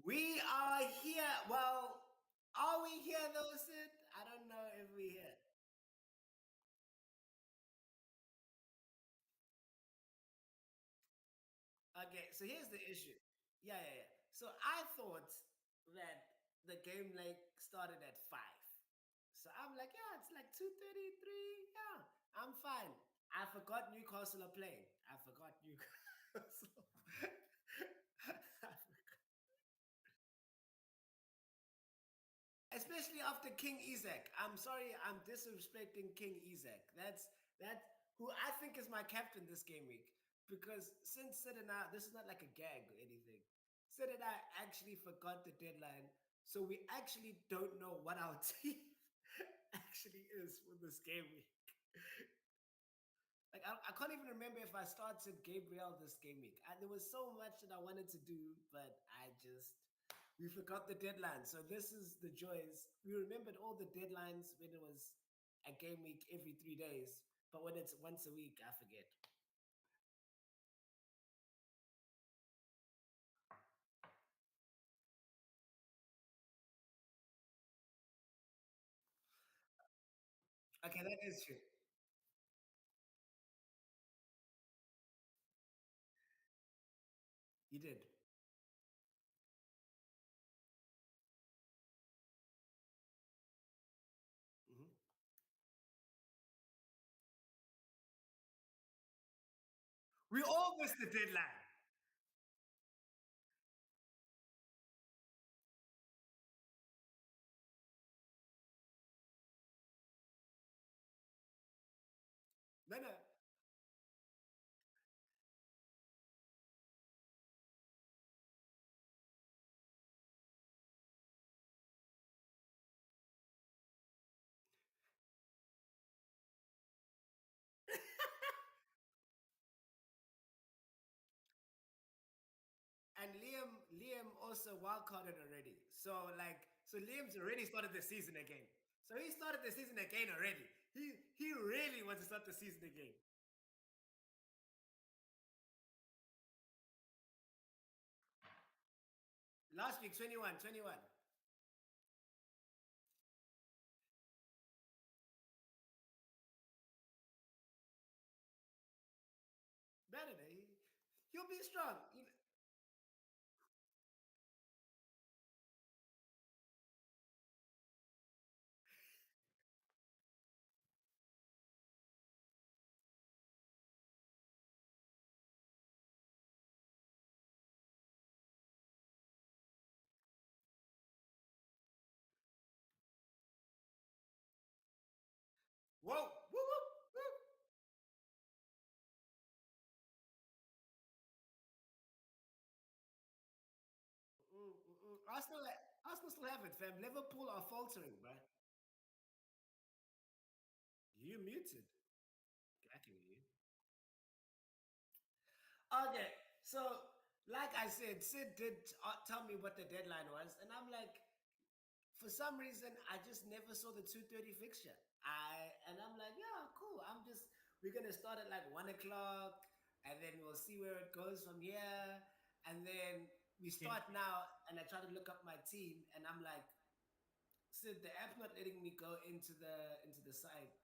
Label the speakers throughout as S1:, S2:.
S1: We are here. Well, are we here though, Sid? I don't know if we're here. Okay, so here's the issue. Yeah. So I thought that the game like started at 5. So I'm like, yeah, it's like 2:33. Yeah, I'm fine. I forgot Newcastle are playing. I forgot Newcastle. I forgot. Especially after King Isaac. I'm sorry, I'm disrespecting King Isaac. That's who I think is my captain this game week. Because since Sid and I, this is not like a gag or anything. Sid and I actually forgot the deadline. So we actually don't know what our team actually is for this game week. Like I can't even remember if I started Gabriel this game week. There was so much that I wanted to do, but we forgot the deadline. So this is the joys. We remembered all the deadlines when it was a game week every 3 days, but when it's once a week, I forget. Okay, that is true. You did. Hmm. We all missed the deadline. No. And Liam also wildcarded already. So Liam's already started the season again. So he started the season again already. He really wants to start the season again. Last week, 21. Better than he'll be strong. Whoa, woo, woo, woo. Arsenal, Arsenal still have it, fam. Liverpool are faltering, bro. You muted. I can hear you. Okay, so like I said, Sid did tell me what the deadline was, and I'm like, for some reason, I just never saw the 2:30 fixture. I'm like, yeah, cool. We're gonna start at like 1 o'clock, and then we'll see where it goes from here. And then we
S2: Can
S1: start now, and I try to look up my team, and I'm like, Sid, the app's not letting me go into the site.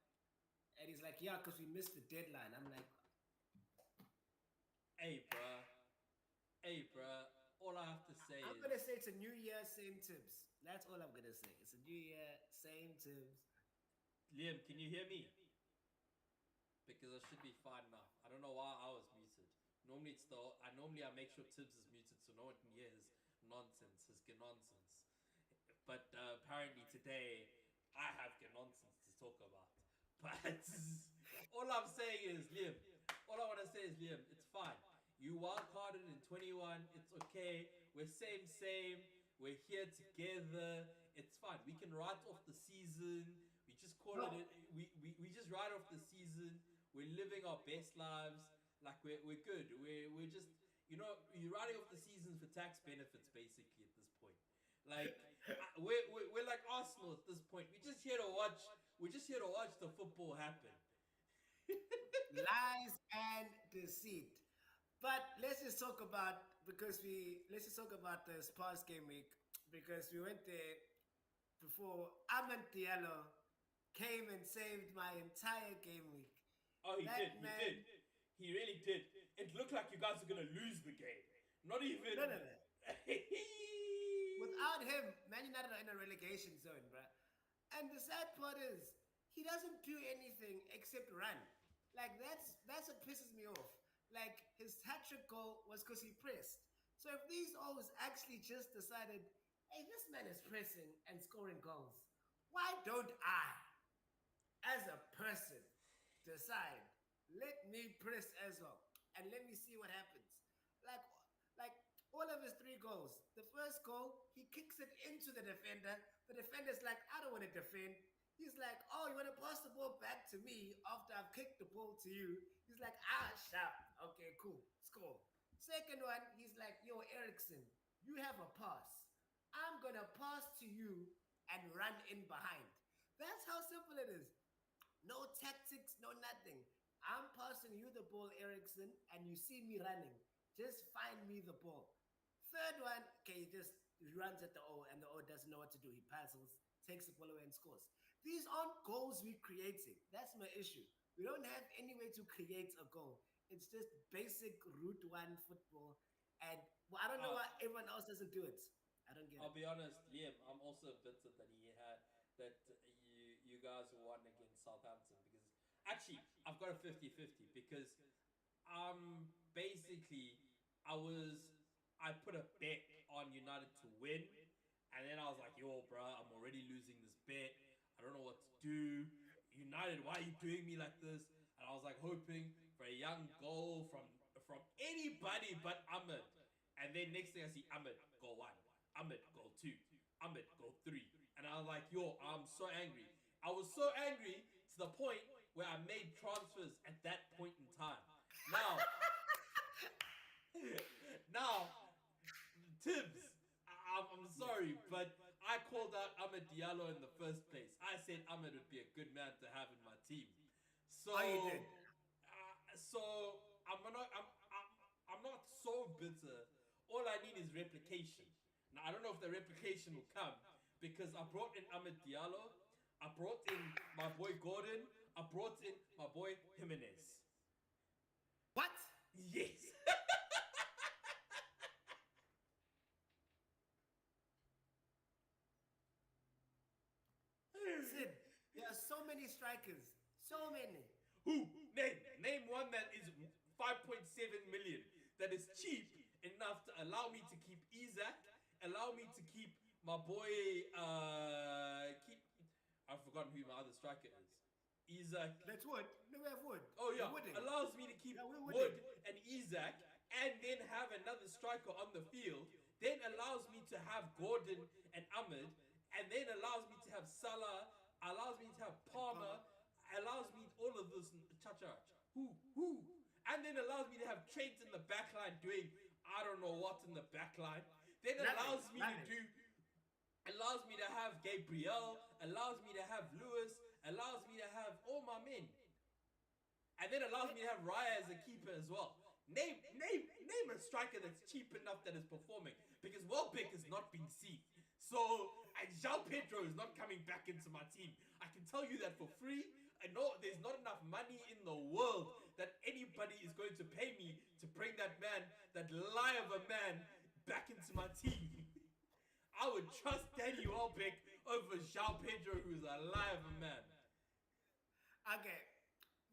S1: And he's like, yeah, because we missed the deadline. I'm like,
S2: hey bruh, hey bruh. All I have to say
S1: I'm gonna
S2: is,
S1: say it's a new year, same tips. That's all I'm gonna say. It's a new year, same tips.
S2: Liam, can you hear me? Because I should be fine now. I don't know why I was muted. Normally it's the I make sure Tibbs is muted so no one can hear his nonsense, his nonsense. But apparently today I have nonsense to talk about. But all I'm saying is, Liam, all I want to say is, Liam, it's fine. You wild carded in 21. It's okay. We're same. We're here together. It's fine. We can write off the season. We just call it.
S1: No,
S2: We just write off the season. We're living our best lives. Like we're good. We're just, you're writing off the season for tax benefits basically at this point. Like we're like Arsenal at this point. We're just here to watch. We're just here to watch the football happen.
S1: lies and deceit. But let's just talk about because we let's just talk about this past game week because we went there before Ahmed Diallo came and saved my entire game week.
S2: Oh, he did.
S1: That
S2: He did.
S1: man,
S2: He really did. It looked like you guys were gonna lose the game. Not
S1: no,
S2: even.
S1: no, no. Without him, Man United are in a relegation zone, bruh. And the sad part is, he doesn't do anything except run. Like that's what pisses me off. Like his hat trick goal was because he pressed. So if these O's actually just decided, hey, this man is pressing and scoring goals, why don't I, as a person, decide, let me press as well and let me see what happens. Like like all of his three goals. The first goal, he kicks it into the defender. The defender's like, I don't want to defend. He's like, oh, you want to pass the ball back to me after I've kicked the ball to you? He's like, sharp. Okay, cool. Score. Second one, he's like, yo, Ericsson, you have a pass. I'm going to pass to you and run in behind. That's how simple it is. No tactics, no nothing. I'm passing you the ball, Ericsson, and you see me running. Just find me the ball. Third one, okay, he just runs at the O, and the O doesn't know what to do. He passes, takes the ball away, and scores. These aren't goals we're creating. That's my issue. We don't have any way to create a goal. It's just basic Route 1 football. And well, I don't know
S2: uh,
S1: why everyone else doesn't do it. I don't get
S2: I'll
S1: it.
S2: be honest, Liam. I'm also bitter that he had that you guys won against Southampton because actually I've got a 50-50 because basically I put a bet on United to win, and then I was like, yo, bro, I'm already losing this bet. I don't know what to do. United, why are you doing me like this? And I was like hoping for a young goal from anybody but Ahmed. And then next thing I see Ahmed goal one, Ahmed goal two, Ahmed goal three. And I was like, yo, I'm so angry. I was so angry to the point where I made transfers at that point in time. Now, now, Tibbs, I'm sorry, but I called out Ahmed Diallo in the first place. I said Ahmed would be a good man to have in my team.
S1: Oh, you
S2: So,
S1: did.
S2: I'm not so bitter. All I need is replication. Now I don't know if the replication will come because I brought in Ahmed Diallo, I brought in my boy Gordon, I brought in my boy Jimenez.
S1: What?
S2: Yes.
S1: Sid, there are so many strikers. So many.
S2: Who? Name one that is 5.7 million. That is cheap enough to allow me to keep Isaac, allow me to keep my boy. Keep. I've forgotten who my other striker is. Isaac.
S1: That's Wood. No, we have Wood.
S2: Oh
S1: We're
S2: yeah,
S1: Wooding.
S2: allows me to
S1: Yeah,
S2: keep
S1: we're Wooding.
S2: Wood and Isaac, and then have another striker on the field. Then allows me to have Gordon and Ahmed, and then allows me to have Salah. Allows me to have
S1: And
S2: Palmer.
S1: Palmer.
S2: Allows me all of this. Cha. Who? And then allows me to have Trent in the backline doing I don't know what in the backline. Then
S1: Nothing.
S2: allows me to
S1: Nothing.
S2: do allows me to have Gabriel, allows me to have Lewis, allows me to have all my men, and then allows me to have Raya as a keeper as well. Name a striker that's cheap enough that is performing because Welbeck is not being seen. So and João Pedro is not coming back into my team. I can tell you that for free. I know there's not enough money in the world that anybody is going to pay me to bring that man, that lie of a man, back into my team. I would trust Danny Welbeck over João Pedro, who's a lie of a man.
S1: Okay.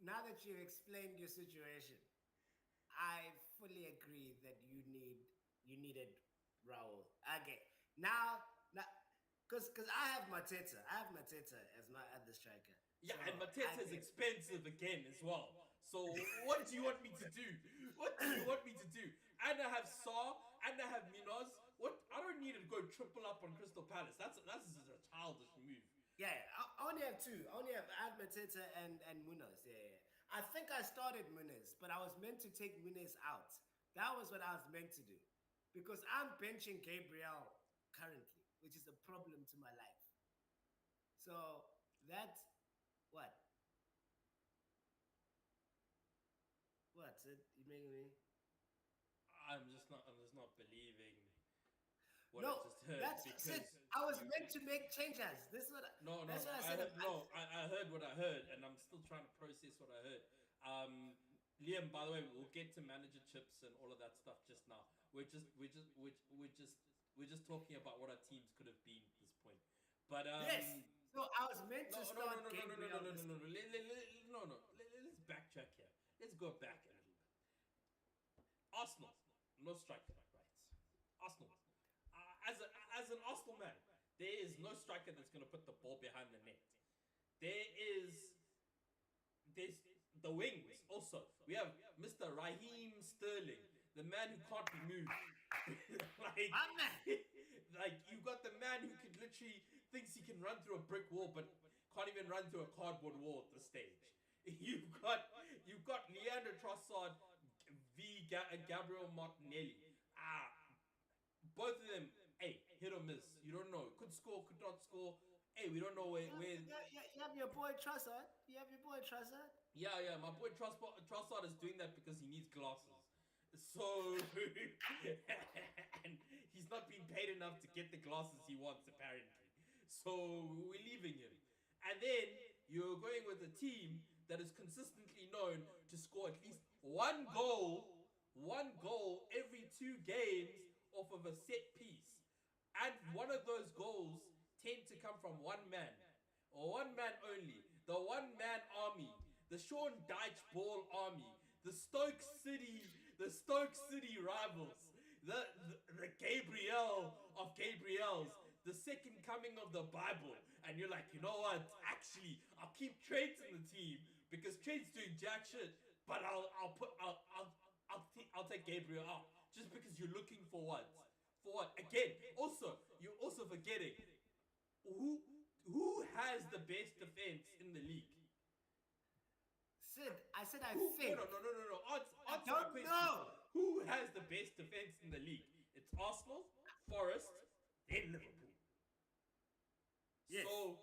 S1: Now that you've explained your situation, I fully agree that you needed Raul. Okay. Now, because I have Mateta. I have Mateta as my other striker.
S2: Yeah, and
S1: So I
S2: Mateta is
S1: get it.
S2: expensive again as well. So what do you want me to do? What do you want me to do? And I have Saw, and I have Minos. What? I don't need to go triple up on Crystal Palace. That's just a childish move.
S1: Yeah, I only have two. I have Mateta and Munoz. Yeah. I think I started Munoz, but I was meant to take Munoz out. That was what I was meant to do. Because I'm benching Gabriel currently, which is a problem to my life. So that's what? What's it? You making me?
S2: I'm just not believing what I
S1: No,
S2: just heard
S1: that's Sid.
S2: because
S1: I was
S2: you
S1: meant to make changes. This is what.
S2: no, no,
S1: That's
S2: no.
S1: what I
S2: I
S1: said.
S2: heard no. I heard what I heard, and I'm still trying to process what I heard. Um, Liam, by the way, we'll get to manager chips and all of that stuff just now. We're just talking about what our teams could have been at this point. But
S1: Yes. So I was meant to
S2: no, no, no,
S1: start
S2: no, no, no, no, no,
S1: Gabriel
S2: no, no,
S1: this
S2: no,
S1: game.
S2: no. No, no. Let's backtrack here. Let's go back a little bit. Arsenal, no striker, right? Arsenal, as an Arsenal man, there is no striker that's going to put the ball behind the net. There is there's the wings also. We have Mr. Raheem Sterling, the man who can't be moved. like,
S1: My man.
S2: like you got the man who could literally thinks he can run through a brick wall, but can't even run through a cardboard wall at this stage. You've got Leandro Trossard v Gabriel Martinelli. Both of them, hey, hit or miss. You don't know. Could score, could not score. Hey, we don't know where.
S1: You have your boy Trossard. You have your boy Trossard.
S2: Yeah. My boy Trossard is doing that because he needs glasses. So, and he's not being paid enough to get the glasses he wants, apparently. So, we're leaving him. And then you're going with a team that is consistently known to score at least one goal every 2 games off of a set piece. And one of those goals tend to come from one man, or one man only, the one man army, the Sean Dyche Ball army, the Stoke City rivals, the Gabriel of Gabriels, the second coming of the Bible. And you're like, you know what? Actually, I'll keep Trent in the team because Trent's doing jack shit, but I'll take Gabriel out just because you're looking for what? For what? Again, also, you're also forgetting who has the best defense in the league?
S1: Sid, I said I
S2: Who? No, no,
S1: think.
S2: no, no, no, no.
S1: I
S2: Answer my
S1: don't
S2: question.
S1: know.
S2: Who has the best defense in the league? It's Arsenal, Forest, then Liverpool.
S1: Yes.
S2: So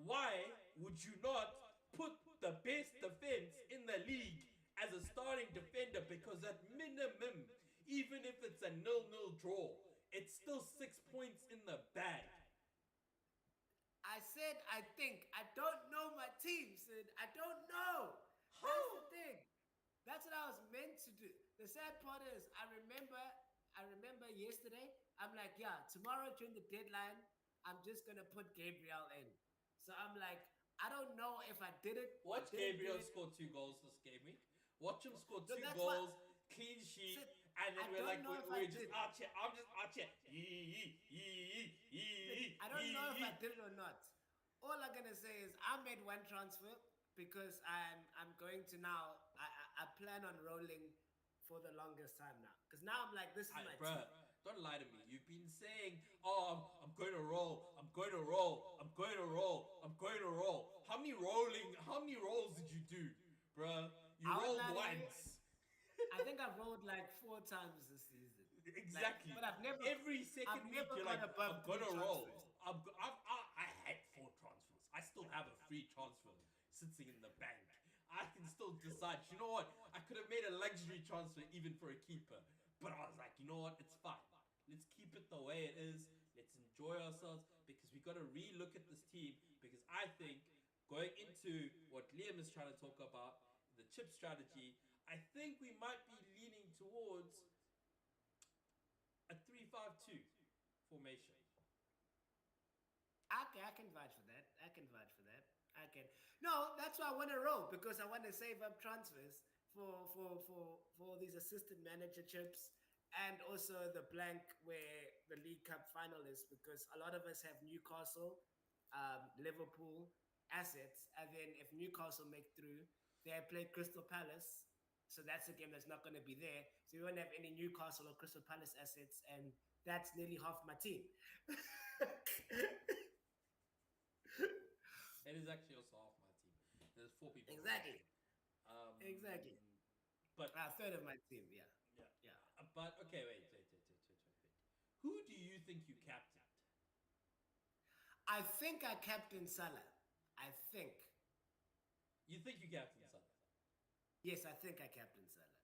S2: why would you not put the best defense in the league as a starting defender? Because at minimum, even if it's a 0-0 draw, it's still 6 points in the bag.
S1: I said I think. I don't know my team, Sid. I don't know. That's the
S2: How?
S1: thing. That's what I was meant to do. The sad part is I remember yesterday, I'm like, yeah, tomorrow during the deadline, I'm just gonna put Gabriel in. So I'm like, I don't know if I did it or I
S2: Watch
S1: didn't do
S2: Gabriel
S1: it.
S2: score 2 goals this game week. Watch him score
S1: No,
S2: two
S1: that's what
S2: goals, clean sheet,
S1: Sid,
S2: and then
S1: I
S2: we're
S1: don't
S2: like,
S1: know if I
S2: we're just
S1: did.
S2: out here. I'm just out here. Yee, yee, yee,
S1: I
S2: yee,
S1: don't know if I
S2: yee.
S1: did it or not. All I'm gonna say is I made one transfer because I'm going to now. I plan on rolling for the longest time now. Because now I'm like, this is my team.
S2: Bruh, don't lie to me. You've been saying, oh, I'm going to roll, I'm going to roll, I'm going to roll, I'm going to roll. How many rolls did you do, bruh? You
S1: I won't
S2: rolled
S1: lie to you.
S2: once.
S1: I think I've rolled like 4 times this season. Like,
S2: Exactly.
S1: but
S2: Every
S1: I've
S2: second week,
S1: never
S2: you're
S1: gone
S2: like, I'm
S1: above three
S2: gonna
S1: transfers.
S2: roll. I had 4 transfers. I still have a free transfer sitting in the bank. I can still decide. You know what? I could have made a luxury transfer even for a keeper, but I was like, you know what? It's fine. Let's keep it the way it is. Let's enjoy ourselves because we got to re-look at this team because I think going into what Liam is trying to talk about, the chip strategy, I think we might be leaning towards a 3-5-2 formation.
S1: Okay, I can vouch for that. I can vouch for that. I can. No, that's why I want to roll because I want to save up transfers for these assistant manager chips and also the blank where the League Cup final is because a lot of us have Newcastle, Liverpool assets, and then if Newcastle make through, they play Crystal Palace. So that's a game that's not going to be there. So we won't have any Newcastle or Crystal Palace assets, and that's nearly half my team.
S2: It is actually also half my team. There's 4 people on my team.
S1: Exactly. Exactly.
S2: But
S1: A third of my team, yeah.
S2: yeah,
S1: Yeah.
S2: but okay, wait. Who do you think you captained?
S1: I think I captain Salah. I think.
S2: You think you captained Salah?
S1: Yes, I think I captain Salah.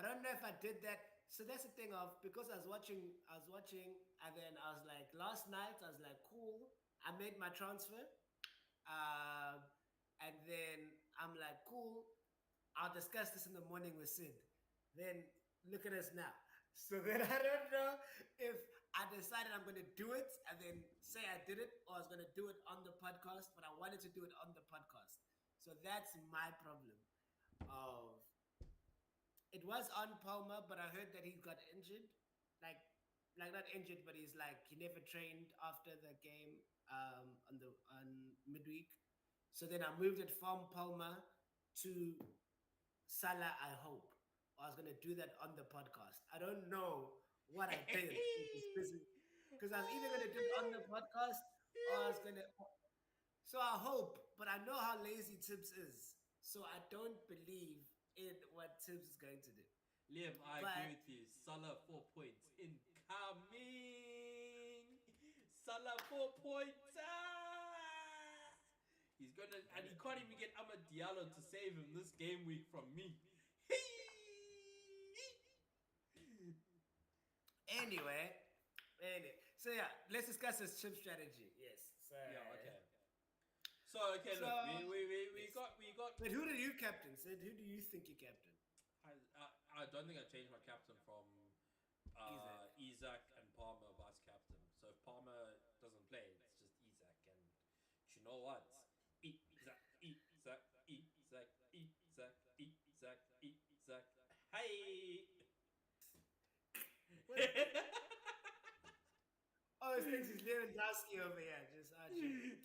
S1: I don't know if I did that. So that's the thing of because I was watching, and then I was like, last night I was like, cool. I made my transfer, um, and then I'm like, cool. I'll discuss this in the morning with Sid. Then look at us now. So then I don't know if I decided I'm going to do it and then say I did it, or I was going to do it on the podcast, but I wanted to do it on the podcast. So that's my problem. Of it was on Palmer, but I heard that he got injured. Like like not injured, but he's like he never trained after the game on midweek. So then I moved it from Palmer to Salah, I hope. I was gonna do that on the podcast. I don't know what I did because I was either gonna do it on the podcast or I was gonna. So I hope, but I know how lazy Tibbs is, so I don't believe in what Tibbs is going to do.
S2: Liam, I agree
S1: But
S2: with you. Salah 4 points incoming. Salah 4 points. Ah! He's gonna, and he can't even get Ahmad Diallo to save him this game week from me.
S1: anyway, so yeah, let's discuss this chip strategy. Yes.
S2: Yeah. Okay. So okay, look,
S1: So yes.
S2: we got.
S1: But who did you captain? Sid, who do you think you captain?
S2: I don't think I changed my captain from
S1: Isaac.
S2: Isaac and Palmer vice captain. So if Palmer doesn't play, it's just Isaac. And you know what? Isaac, Isaac, Isaac, Isaac, Isaac, Isaac. Hey!
S1: What? Oh, he thinks he's Lewandowski over here, just arching.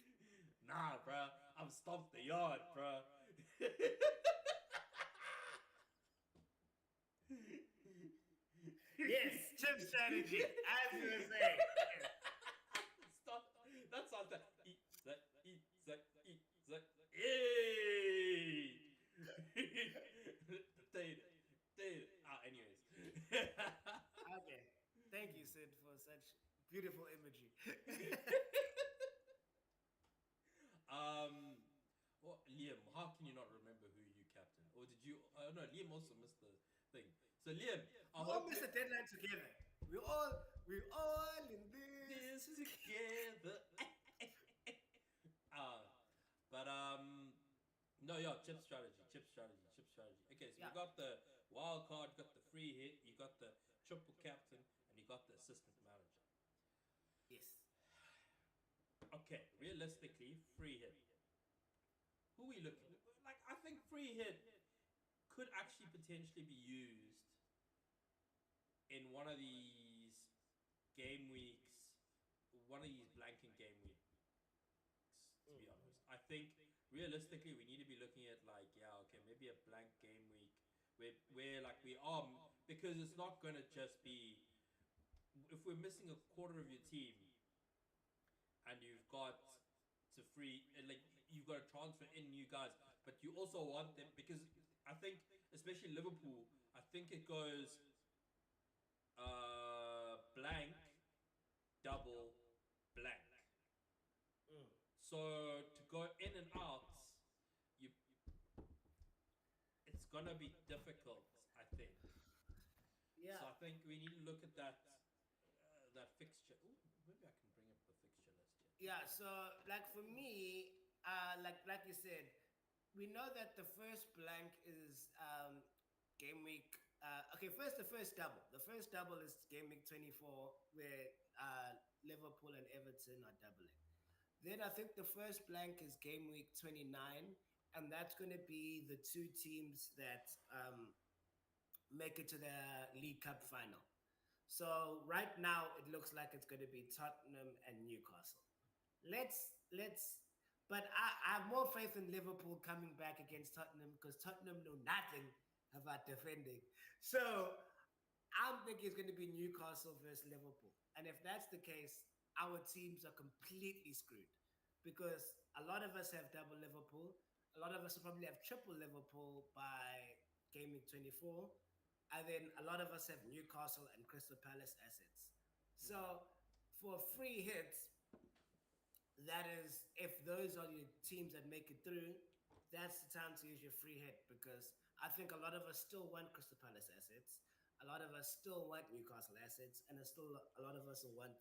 S2: Nah, bro. I'm stomped the yard, bro.
S1: Yes, chip strategy, as you were saying. Yes.
S2: Stop. That sounds like Isaac, Isaac, Isaac. Hey! Data, data. Ah, anyways.
S1: Okay. Thank you, Sid, for such beautiful imagery.
S2: um, well, Liam, how can you not remember who you captain? Or did you? Oh no, Liam also missed the thing. So Liam, I
S1: We all
S2: hope
S1: missed
S2: you
S1: the deadline together. We all in this
S2: this
S1: together.
S2: together. uh, but no, yeah, chip strategy, chip strategy, chip strategy. Okay, so we
S1: Yeah.
S2: got the wild card, you got the free hit, you got the triple captain, and you got the assistant manager.
S1: Yes.
S2: Okay, realistically, free hit. Who are we looking? Like, I think free hit could actually potentially be used in one of these game weeks, one of these blanking game weeks. To be honest, I think realistically we need to be looking at like, yeah, okay, maybe a blank game week where like we are, because it's not gonna just be, if we're missing a quarter of your team and you've got to free, like you've got to transfer in new guys, but you also want them, because I think especially Liverpool, I think it goes blank, double, blank. So to go in and out, you it's gonna be difficult, I think. So
S1: Yeah.
S2: I think we need to look at that fixture. Ooh, maybe I can bring up the fixture list here.
S1: Yeah, so like for me, like you said, we know that the first blank is game week. Okay, first the first double. The first double is game week 24, where Liverpool and Everton are doubling. Then I think the first blank is game week 29, and that's going to be the two teams that make it to the League Cup final. So right now it looks like it's going to be Tottenham and Newcastle. Let's. But I have more faith in Liverpool coming back against Tottenham because Tottenham know nothing about defending. So I'm thinking it's going to be Newcastle versus Liverpool. And if that's the case, our teams are completely screwed because a lot of us have double Liverpool. A lot of us will probably have triple Liverpool by game week 24. And then a lot of us have Newcastle and Crystal Palace assets. So for free hits, that is, if those are the teams that make it through, that's the time to use your free hit because I think a lot of us still want Crystal Palace assets. A lot of us still want Newcastle assets, and there's still a lot of us who want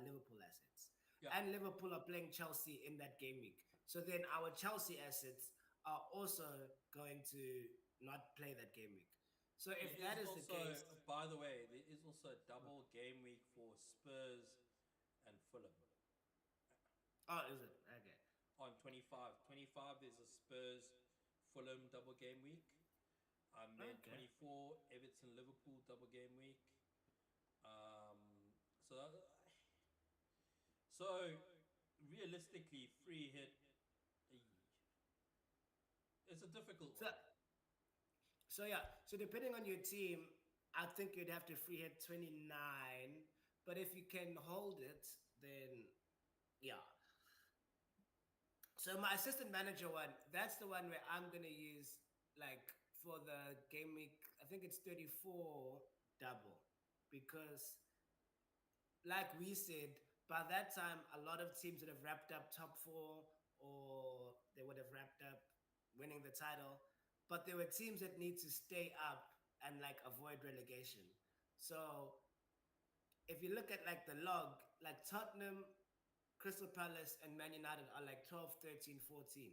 S1: Liverpool assets.
S2: Yeah,
S1: And Liverpool are playing Chelsea in that game week. So then our Chelsea assets are also going to not play that game week. So
S2: there
S1: if that
S2: is
S1: is the case,
S2: also, by the way, there is also a double game week for Spurs and Fulham
S1: oh, is it? Okay.
S2: on 25. 25, there's a Spurs Fulham double game week. And then
S1: Okay.
S2: 24, Everton Liverpool double game week. Um, so, so realistically, free hit, eh, it's a difficult
S1: So
S2: one.
S1: so depending on your team, I think you'd have to free hit 29. But if you can hold it, then yeah. So my assistant manager one, that's the one where I'm gonna use like for the game week. I think it's 34 double because, like we said, by that time a lot of teams would have wrapped up top four or they would have wrapped up winning the title. But there were teams that need to stay up and like avoid relegation. So if you look at like the log, like Tottenham, Crystal Palace, and Man United are like 12, 13, 14.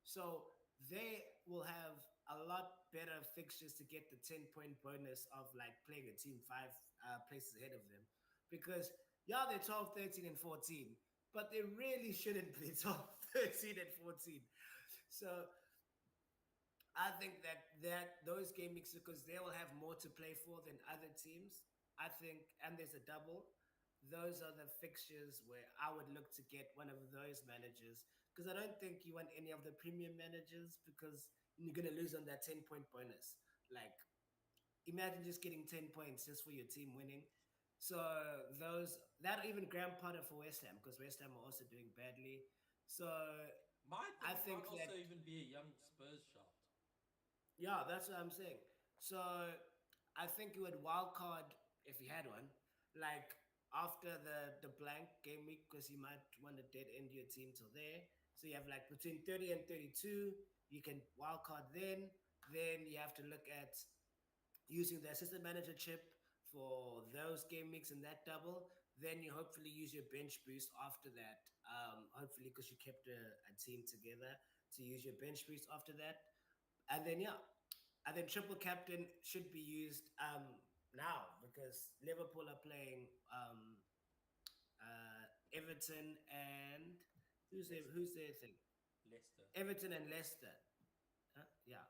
S1: So they will have a lot better fixtures to get the 10-point bonus of like playing a team five places ahead of them. Because, yeah, they're 12, 13, and 14, but they really shouldn't be 12, 13, and 14. So I think that those game weeks because they will have more to play for than other teams. I think, and there's a double. Those are the fixtures where I would look to get one of those managers because I don't think you want any of the premium managers because you're gonna lose on that 10-point bonus. Like, imagine just getting 10 points just for your team winning. So those that even Graham Potter for West Ham because West Ham are also doing badly. So I
S2: Might
S1: think
S2: also
S1: that
S2: even be a young Spurs shout.
S1: yeah, that's what I'm saying. So I think you would wild card if you had one, like after the blank game week, because you might want to dead end your team till there. So you have like between 30 and 32, you can wild card then. Then you have to look at using the assistant manager chip for those game weeks and that double. Then you hopefully use your bench boost after that. Hopefully, because you kept a team together to use your bench boost after that. And then yeah, and then triple captain should be used now because Liverpool are playing Everton and
S2: Leicester.
S1: who's their thing?
S2: Leicester.
S1: Everton and Leicester. Huh? Yeah,
S2: Yeah.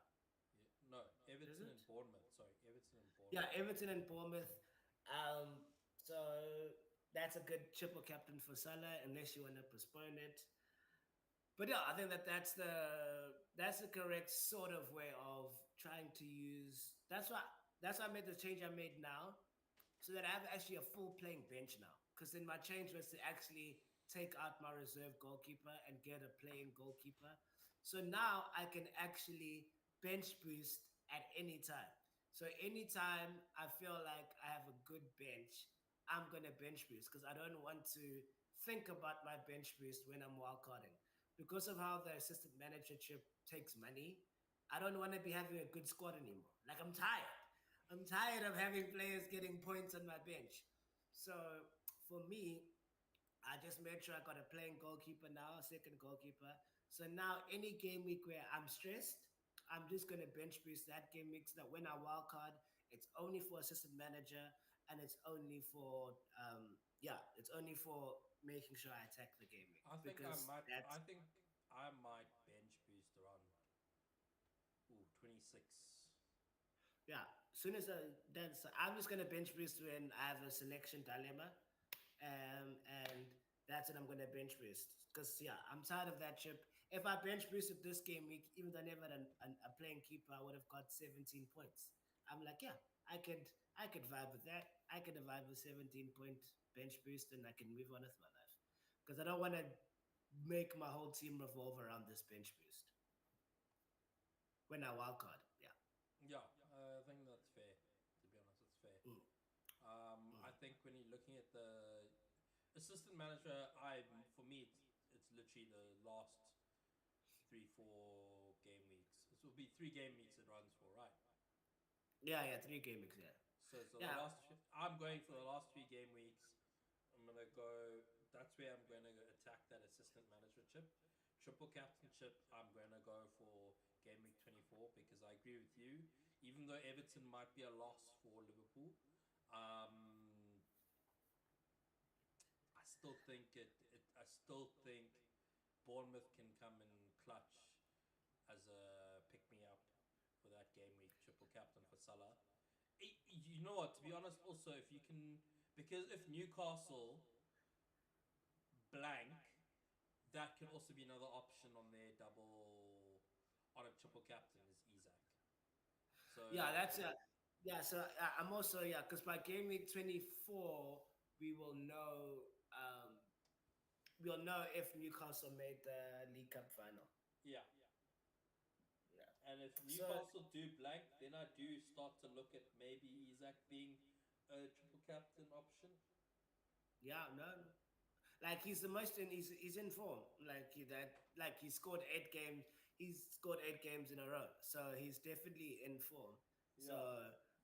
S2: No,
S1: is
S2: Everton
S1: it?
S2: and Bournemouth. Sorry, Everton and
S1: Yeah,
S2: Bournemouth.
S1: Everton and Bournemouth. So that's a good triple captain for Salah unless you want to postpone it. But yeah, I think that that's the correct sort of way of trying to use. That's why I made the change I made now, so that I have actually a full playing bench now. Because then my change was to actually take out my reserve goalkeeper and get a playing goalkeeper. So now I can actually bench boost at any time. So anytime I feel like I have a good bench, I'm gonna bench boost because I don't want to think about my bench boost when I'm wildcarding because of how the assistant managership takes money. I don't want to be having a good squad anymore. Like I'm tired. I'm tired of having players getting points on my bench. So for me, I just made sure I got a playing goalkeeper now, a second goalkeeper. So now any game week where I'm stressed, I'm just gonna bench boost that game week so that when I wild card, it's only for assistant manager and it's only for it's only for making sure I attack the game week
S2: I think I
S1: because
S2: might. I
S1: that's
S2: think I might bench boost around 26.
S1: yeah. As soon as that's I'm just gonna bench boost when I have a selection dilemma, and that's when I'm gonna bench boost because yeah, I'm tired of that chip. If I bench boosted this game week, even though I never had a playing keeper, I would have got 17 points. I'm like, yeah, I could vibe with that. I could vibe with 17-point bench boost, and I can move on with my life because I don't want to make my whole team revolve around this bench boost when I wild card. Yeah.
S2: Yeah, I think that's fair. To be honest, it's fair.
S1: Mm,
S2: I think when you're looking at the assistant manager, I for me it's literally the last 3 4 three game weeks it runs for, right?
S1: Yeah, 3 game weeks. Yeah,
S2: So the
S1: yeah,
S2: last, I'm going for the last 3 game weeks. I'm gonna go. That's where I'm gonna attack that assistant manager chip, triple captain chip. I'm gonna go for game week 24 because I agree with you. Even though Everton might be a loss for Liverpool, um, I still think I still think Bournemouth can come in clutch as a pick me up for that game week triple captain for Salah. You know what? To be honest, also if you can, because if Newcastle blank, that can also be another option on their double, on a triple captain is Isaac.
S1: yeah.
S2: So
S1: That's yeah. So I'm also because by game week 24 we will know we'll know if Newcastle made the League Cup final.
S2: yeah,
S1: Yeah.
S2: and if
S1: So
S2: Newcastle do blank, then I do start to look at maybe Isaac being a triple captain option.
S1: yeah, no. Like he's the most in he's in form. Like he scored 8 games. He's scored 8 games in a row. So he's definitely in form.
S2: Yeah,
S1: So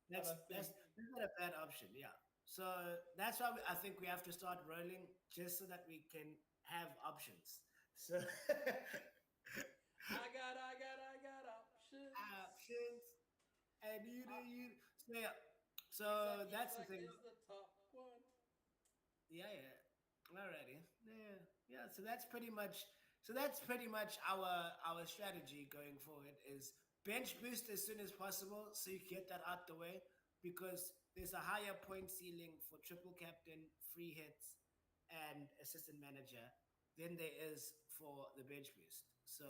S2: and I
S1: that's
S2: think
S1: not a bad option. Yeah. So that's why I think we have to start rolling just so that we can have options. So
S2: I got options.
S1: options and
S2: Uh,
S1: so yeah. So that's the
S2: Isaac
S1: thing.
S2: is the top one.
S1: Yeah. Alrighty. Yeah. So that's pretty much our strategy going forward is bench boost as soon as possible so you get that out the way because there's a higher point ceiling for triple captain, free hits, and assistant manager than there is for the bench boost. So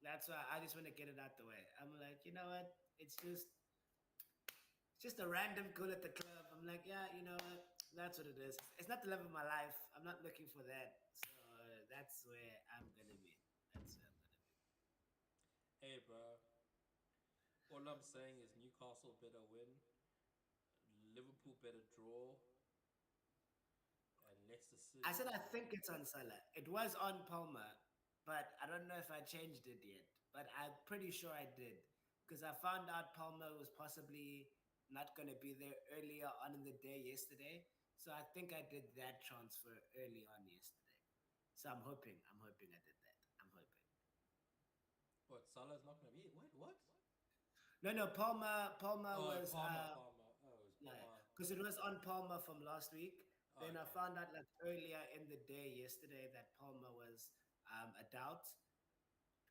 S1: that's why I just want to get it out the way. I'm like, you know what? It's just a random goal at the club. I'm like, yeah, you know what? That's what it is. It's not the love of my life. I'm not looking for that. So that's where I'm gonna be. That's where I'm gonna be.
S2: Hey, bro. All I'm saying is Newcastle better win, Liverpool better draw, and Leicester
S1: I said I
S2: City.
S1: think it's on Salah. It was on Palmer, but I don't know if I changed it yet. But I'm pretty sure I did because I found out Palmer was possibly not going to be there earlier on in the day yesterday. So I think I did that transfer early on yesterday. So I'm hoping I did that. I'm hoping.
S2: What, Salah's not going to be? Wait, what?
S1: No, Palmer
S2: Oh,
S1: was
S2: Palmer. Oh, it was
S1: yeah,
S2: Palmer.
S1: because it was on Palmer from last week.
S2: Oh,
S1: Then I
S2: okay.
S1: found out like earlier in the day yesterday that Palmer was a doubt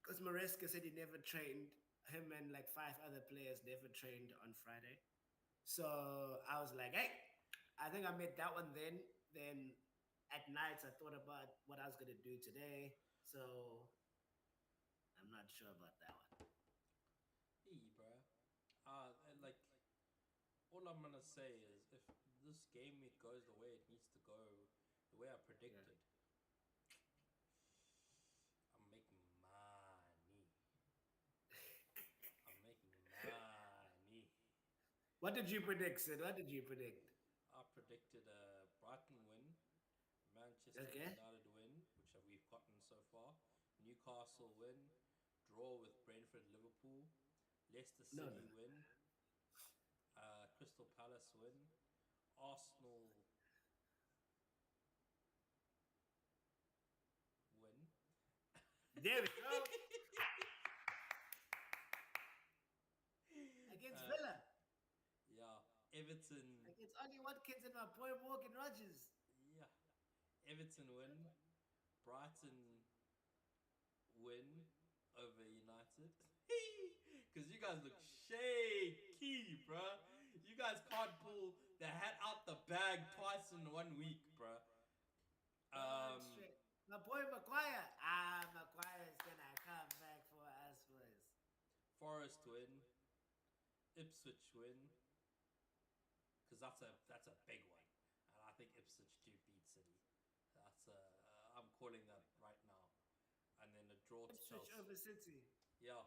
S1: because Maresca said he never trained. Him and like 5 other players never trained on Friday. So I was like, hey, I think I made that one then. Then at night I thought about what I was gonna do today. So I'm not sure about that one.
S2: Hey, bro. Like, all I'm going to say is if this game week goes the way it needs to go, the way I
S1: Yeah.
S2: predicted, I'm making money. I'm making money.
S1: What did you predict, Sid? What did you predict?
S2: I predicted a Brighton win, Manchester
S1: Okay.
S2: United win, which we've gotten so far, Newcastle win, draw with Brentford Liverpool, Leicester City
S1: No.
S2: win, Crystal Palace win, Arsenal win.
S1: There we go. Against
S2: uh,
S1: Villa.
S2: yeah, Everton.
S1: Against Ollie Watkins and my boy Morgan Rogers.
S2: Yeah, Everton win, Brighton win over United. Because you guys look shaky, bruh. You guys can't pull the hat out the bag twice in 1 week, bruh.
S1: God
S2: Um,
S1: straight. My boy Maguire. Maguire is gonna come back for us boys.
S2: Forest win, Ipswich win, because that's a big one, and I think Ipswich do beat City. That's a I'm calling that right now, and then a draw to
S1: Ipswich
S2: Chelsea.
S1: over City.
S2: Yeah,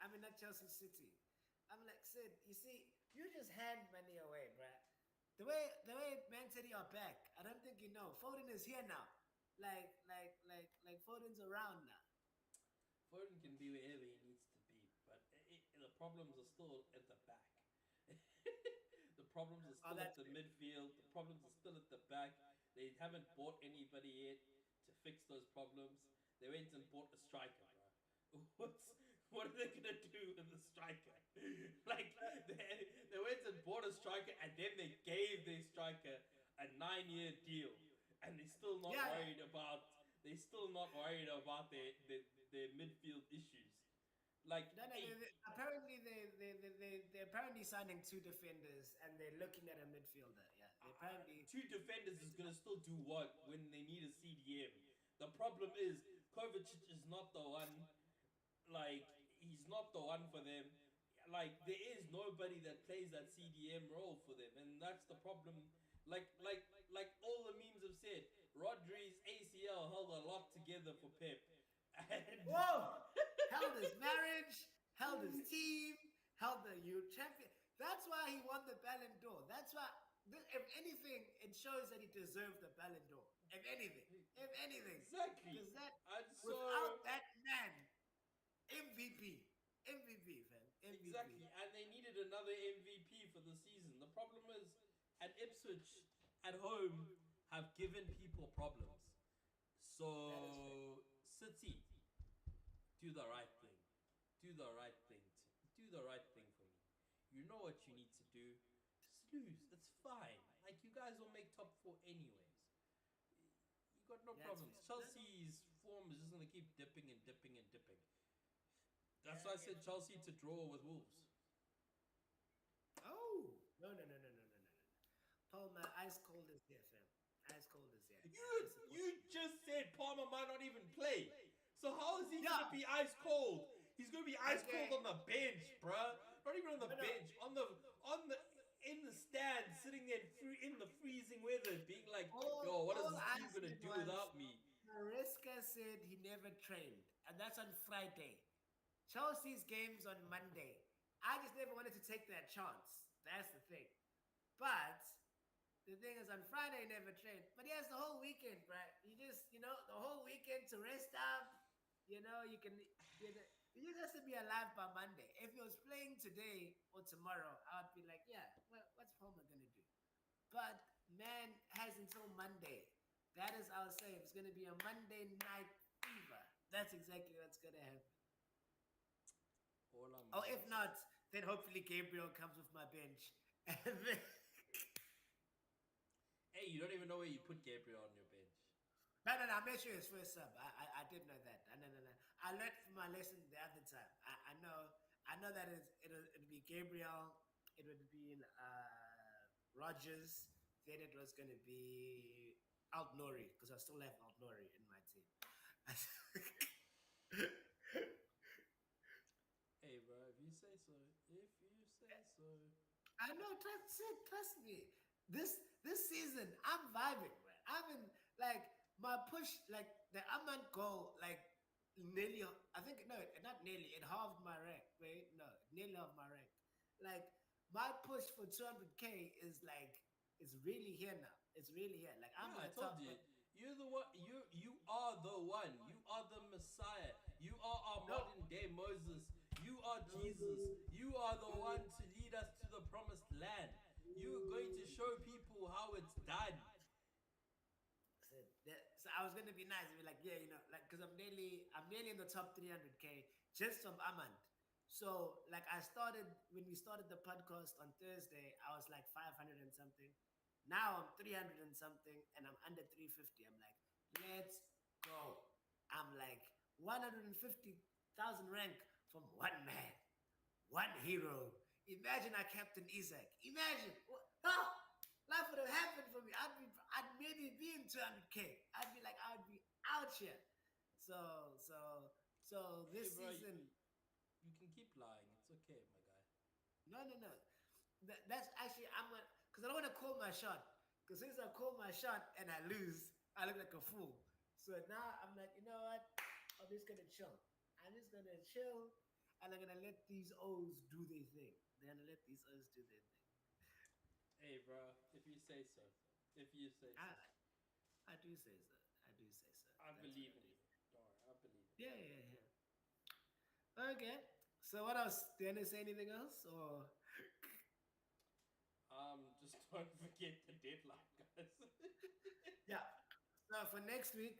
S1: I mean not Chelsea City. I'm like Sid, you see, you just hand money away, bruh. The way Man City are back, I don't think you know. Foden is here now. Like Foden's around now.
S2: Foden can be wherever he problems are still at the back. The problems are
S1: Oh,
S2: still at
S1: that's
S2: the
S1: fair.
S2: midfield. The problems are still at the back. They haven't bought anybody yet to fix those problems. They went and bought a striker, bro. What are they gonna do with the striker? Like they went and bought a striker and then they gave their striker a 9-year deal, and
S1: Yeah, yeah.
S2: they're still not worried about their midfield issues. Like,
S1: No, no,
S2: hey,
S1: apparently they're apparently signing two defenders and they're looking at a midfielder. Yeah, they apparently.
S2: two defenders is gonna still do what when they need a CDM. The problem is Kovacic is not the one. Like, he's not the one for them. Like, there is nobody that plays that CDM role for them, and that's the problem. Like all the memes have said, Rodri's ACL held a lot together for Pep, and
S1: Whoa! Held his marriage, held his team, held the Euro champion. That's why he won the Ballon d'Or. That's why, if anything, it shows that he deserved the Ballon d'Or. If anything,
S2: exactly.
S1: because that
S2: And
S1: without
S2: so
S1: that man, MVP, fam, MVP.
S2: exactly, and they needed another MVP for the season. The problem is, at Ipswich at home have given people problems.
S1: That is fair.
S2: So City, do the right thing. Do the right thing. Do the right thing for me. You know what you need to do. Just lose. It's fine. Like, you guys will make top four anyways. You got no
S1: That's fair.
S2: problems.
S1: No, no.
S2: Chelsea's form is just gonna keep dipping and dipping and dipping. That's
S1: Yeah,
S2: why I
S1: I get
S2: said
S1: you.
S2: Chelsea to draw with Wolves.
S1: Oh no, no, no, no, no, no, no, no. Palmer, ice cold as here, fam. Ice cold as here. I
S2: You
S1: support.
S2: you just said Palmer might not even play. So how is he
S1: Yeah.
S2: gonna be ice cold? He's gonna be ice cold
S1: Okay.
S2: on the bench, bruh. Not even on the
S1: No, no.
S2: bench, on the in the stand, sitting there in the freezing weather, being like, "Yo, what is
S1: All
S2: this
S1: I
S2: team gonna
S1: said
S2: do
S1: was
S2: without me?"
S1: Mariska said he never trained, and that's on Friday. Chelsea's game's on Monday. I just never wanted to take that chance. That's the thing. But the thing is, on Friday, he never trained. But he has the whole weekend, right? You just, the whole weekend to rest up. You can, you just have to be alive by Monday. If he was playing today or tomorrow, I would be like, yeah, what's Palmer going to do? But man has until Monday. That is our save. It's going to be a Monday night fever. That's exactly what's going to happen.
S2: All I'm
S1: Oh,
S2: gonna
S1: if
S2: say.
S1: not, then hopefully Gabriel comes with my bench. And then,
S2: Hey, you don't even know where you put Gabriel on your bench.
S1: no, no, no. I made sure his first sub. I did know that. No, no, no. I learned from my lesson the other time. I know that it'll be Gabriel. It would be Rogers. Then it was going to be Alt Nori because I still have Alt Nori in my team.
S2: Hey, bro, if you say so. If you say so.
S1: I know, trust me. This season, I'm vibing, man. I'm in like my push, like the Amman goal, like nearly. I think no, not nearly. It halved my rank. Wait, no, it nearly halved my rank. Like my push for 200K is like it's really here now. It's really here. Like I'm
S2: Yeah,
S1: in
S2: I
S1: the
S2: told
S1: top.
S2: you. You're the one. You are the one. You are the Messiah. You are our
S1: No,
S2: modern day Moses. You are Jesus.
S1: no,
S2: You are the
S1: no.
S2: one to lead us to the promised land. You are going to show people how it's done.
S1: So I was gonna be nice and be like, yeah, like because I'm nearly in the top 300K just from Amand. So like I started when we started the podcast on Thursday, I was like 500 and something. Now I'm 300 and something, and I'm under 350. I'm like, let's go. I'm like 150,000 rank from one man. One hero. Imagine I Captain Isaac. Imagine. Oh, life would have happened for me. I'd maybe be in 200K. I'd be like, I would be out here. So
S2: Hey,
S1: this
S2: bro,
S1: season,
S2: you can keep lying. It's okay, my guy.
S1: no, no, no. That's actually I'm gonna because I don't want to call my shot. Because since I call my shot and I lose, I look like a fool. So now I'm like, you know what? I'm just gonna chill. I'm just gonna chill, and I'm gonna let these O's do their thing. They're gonna let these O's do their thing.
S2: Hey, bro, if you say so. If you say so.
S1: I I do say so. I do say so.
S2: I
S1: That's what
S2: believe
S1: I
S2: in
S1: do.
S2: you. Don't worry, I believe in
S1: Yeah, yeah, yeah. Okay. So what else? Do you want to say anything else? Or
S2: Just don't forget the deadline, guys.
S1: yeah. So for next week,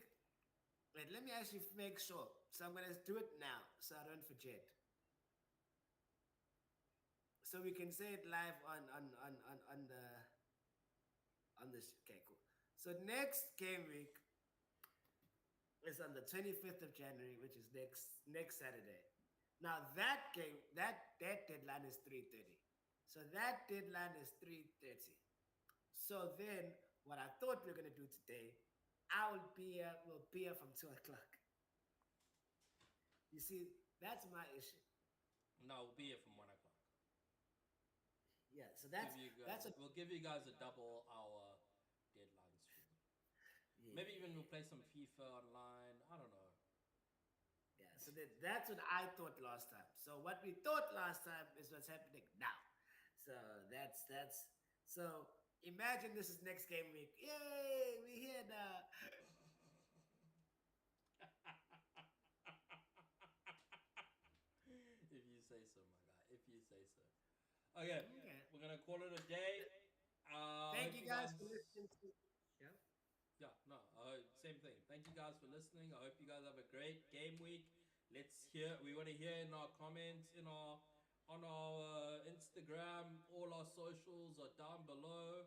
S1: wait, let me actually make sure. So I'm gonna do it now, so I don't forget. So we can say it live on this. Okay, cool. So next game week is on the 25th of January, which is next Saturday. Now that deadline is 3:30. So that deadline is 3:30. So then what I thought we were gonna do today, will be here from 2 o'clock. You see, that's my issue.
S2: No, we'll be here from 1 o'clock.
S1: Yeah, so
S2: Give you
S1: that's
S2: guys,
S1: a
S2: we'll give you guys a double hour deadline stream.
S1: yeah,
S2: Maybe
S1: yeah,
S2: even we'll
S1: yeah.
S2: play some FIFA online. I don't know.
S1: Yeah, so that's what I thought last time. So what we thought last time is what's happening now. So that's so imagine this is next game week. Yay, we here now.
S2: If you say so, my guy. If you say so. Okay,
S1: Okay.
S2: we're gonna call it a day. I
S1: Thank
S2: hope
S1: you
S2: you
S1: guys for
S2: guys.
S1: listening to. Yeah.
S2: Yeah, no, same thing. Thank you guys for listening. I hope you guys have a great game week. Let's hear. We want to hear in our comments, in our on our Instagram. All our socials are down below.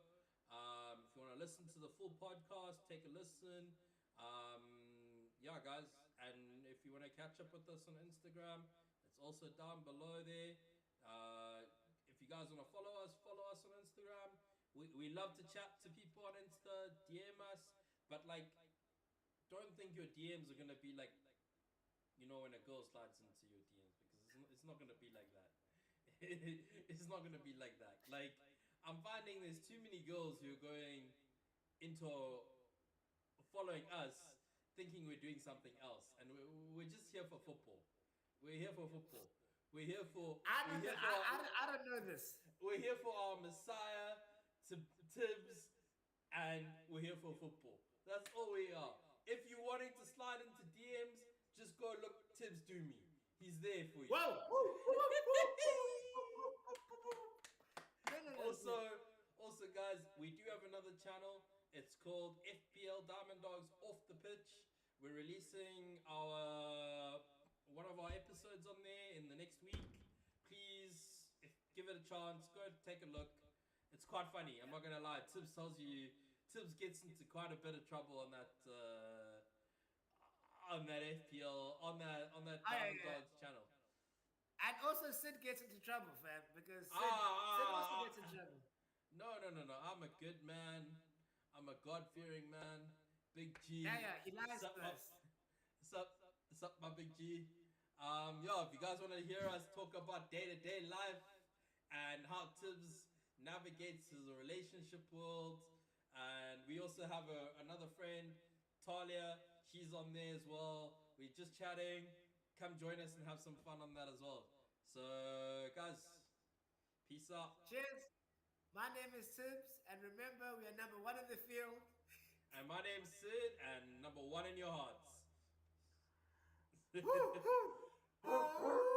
S2: If you want to listen to the full podcast, take a listen. Yeah, guys, and if you want to catch up with us on Instagram, it's also down below there. Uh, if you guys want to follow us on Instagram. We love to chat to people on Insta, DM us, but like, don't think your DMs are gonna be like, when a girl slides into your DMs, because it's not gonna be like that. It's not gonna be like that. Like, I'm finding there's too many girls who are going into following us, thinking we're doing something else, and we're just here for football. We're here for football. We're here for
S1: I
S2: we're
S1: don't know.
S2: here for
S1: I don't know this.
S2: we're here for our Messiah, Tibbs, and we're here for football. That's all we are. If you wanting to slide into DMs, just go look Tibbs do me. He's there for you.
S1: Whoa! Woo, woo, woo, woo, woo, woo, woo. No, no, no, no.
S2: also, also, guys, we do have another channel. It's called FPL Diamond Dogs Off the Pitch. We're releasing our one of our episodes on there in the next week. Please, if give it a chance, go take a look. It's quite funny. I'm not gonna lie. Tibbs tells you. Tibbs gets into quite a bit of trouble on that FPL on that
S1: Oh, yeah,
S2: Diamond
S1: yeah.
S2: Dogs channel.
S1: And also Sid gets into trouble, fam, because Sid also
S2: Ah,
S1: gets in trouble.
S2: no, no, no, no. I'm a good man. I'm a God fearing man. Big
S1: Yeah,
S2: G.
S1: yeah, he lies
S2: Sup,
S1: to
S2: my,
S1: us.
S2: sup, sup, my big G. Yo, if you guys want to hear us talk about day to day life and how Tibbs navigates his relationship world, and we also have another friend, Talia. She's on there as well. We're just chatting. Come join us and have some fun on that as well. So, guys, peace out.
S1: Cheers. My name is Tibbs, and remember, we are number one in the field.
S2: And my name's Sid, and number one in your hearts.
S1: Woo, woo, woo, woo.